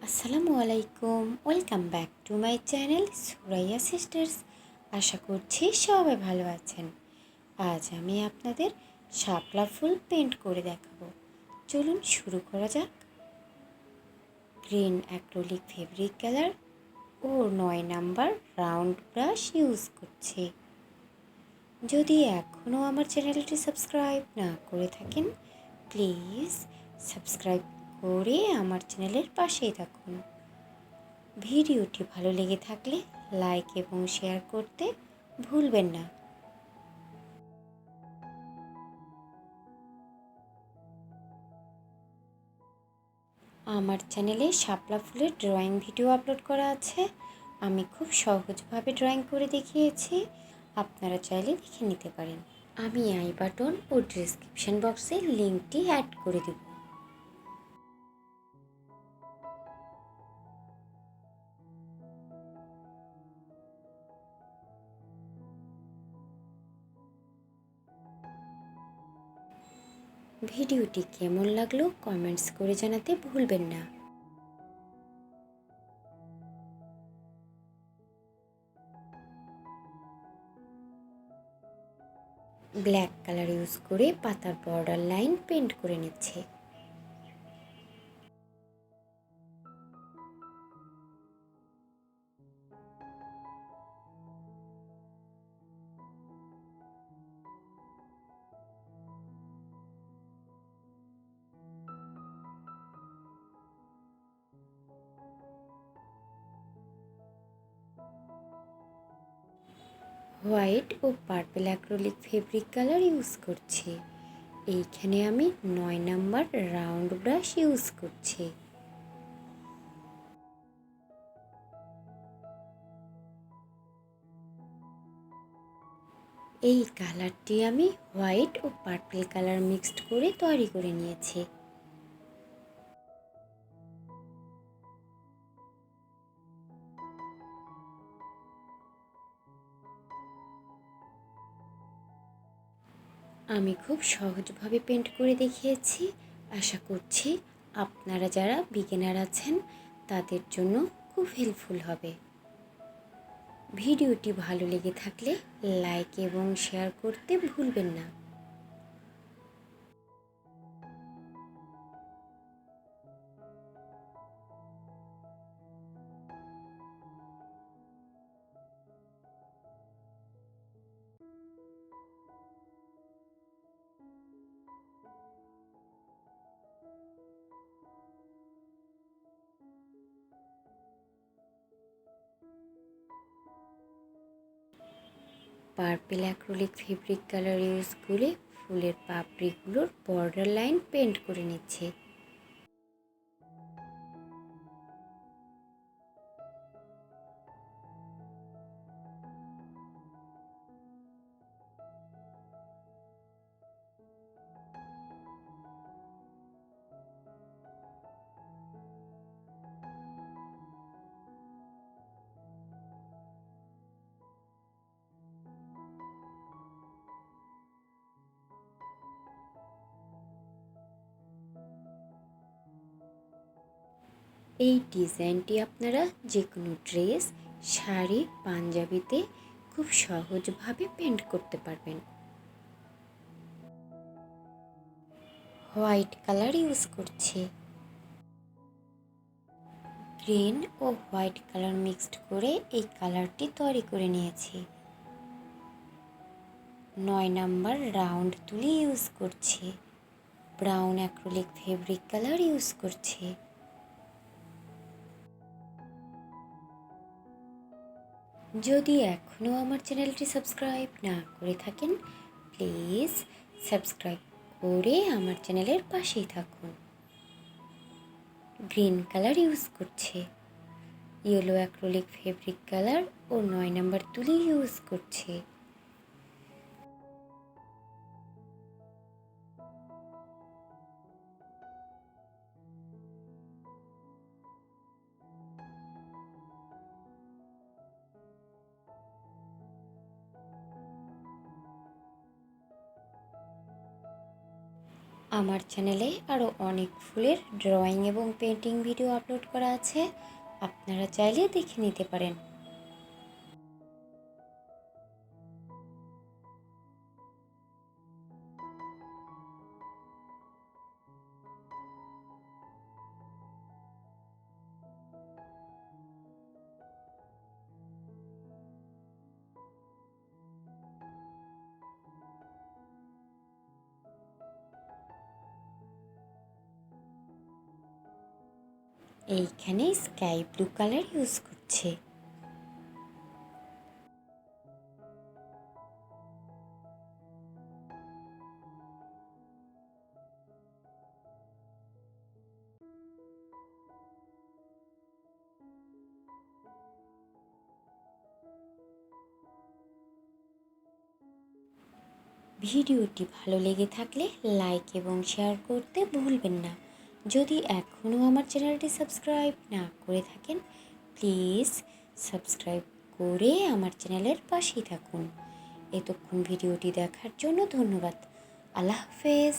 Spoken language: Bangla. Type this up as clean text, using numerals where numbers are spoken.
আসসালামুয়ালাইকুম, welcome back to my channel Suraiya sisters. আশা করছি সবাই ভালো আছেন। আজ আমি আপনাদের শাপলা ফুল পেন্ট করে দেখাবো। চলুন শুরু করা যাক। গ্রিন অ্যাক্রিলিক ফেব্রিক কালার ও 9 নাম্বার রাউন্ড ব্রাশ ইউজ করছি। যদি এখনও আমার চ্যানেলটি সাবস্ক্রাইব না করে থাকেন, প্লিজ সাবস্ক্রাইব করে আমার চ্যানেলের পাশেই থাকুন। ভিডিওটি ভালো লেগে থাকলে লাইক এবং শেয়ার করতে ভুলবেন না। আমার চ্যানেলে শাপলা ফুলের ড্রয়িং ভিডিও আপলোড করা আছে। আমি খুব সহজভাবে ড্রয়িং করে দেখিয়েছি, আপনারা চাইলে দেখে নিতে পারেন। আমি আই বাটন ও ডেসক্রিপশন বক্সে লিঙ্কটি অ্যাড করে দেব। ভিডিওটি কেমন লাগলো কমেন্টস করে জানাতে ভুলবেন না। ব্ল্যাক কালার ইউজ করে পাতার বর্ডার লাইন পেন্ট করে নিচ্ছে। হোয়াইট ও purple acrylic fabric colour use করছি। এইখানে আমি 9 নাম্বার রাউন্ড ব্রাশ ইউজ করছি। এই কালারটি আমি হোয়াইট ও পার্পল কালার মিক্সড করে তৈরি করে নিয়েছি। আমি খুব সহজভাবে পেন্ট করে দেখিয়েছি। আশা করছি আপনারা যারা বিগিনার আছেন তাদের জন্য খুব হেল্পফুল হবে। ভিডিওটি ভালো লেগে থাকলে লাইক এবং শেয়ার করতে ভুলবেন না। Purple acrylic fabric colour use করে ফুলের পাপড়িগুলোর বর্ডার লাইন পেন্ট করে নিচ্ছে। এই ডিজাইনটি আপনারা যে কোনো ড্রেস, শাড়ি, পাঞ্জাবিতে খুব সহজভাবে পেন্ট করতে পারবেন। হোয়াইট কালার ইউজ করছি। গ্রিন ও হোয়াইট কালার মিক্সড করে এই কালারটি তৈরি করে নিয়েছি। 9 নাম্বার রাউন্ড তুলি ইউজ করছি। Brown acrylic fabric colour use করছি। যদি এখনও আমার চ্যানেলটি সাবস্ক্রাইব না করে থাকেন, প্লিজ সাবস্ক্রাইব করে আমার চ্যানেলের পাশেই থাকুন। গ্রিন কালার ইউজ করছে। ইয়েলো অ্যাক্রিলিক ফেব্রিক কালার ও 9 নাম্বার তুলি ইউজ করছে। আমার চ্যানেলে আরও অনেক ফুলের ড্রয়িং এবং পেন্টিং ভিডিও আপলোড করা আছে, আপনারা চাইলে দেখে নিতে পারেন। এইখানে স্কাই ব্লু কালার ইউজ করছে। ভিডিওটি ভালো লেগে থাকলে লাইক এবং শেয়ার করতে ভুলবেন না। যদি এখনও আমার চ্যানেলটি সাবস্ক্রাইব না করে থাকেন, প্লিজ সাবস্ক্রাইব করে আমার চ্যানেলের পাশেই থাকুন। এতক্ষণ ভিডিওটি দেখার জন্য ধন্যবাদ। আল্লাহ হাফেজ।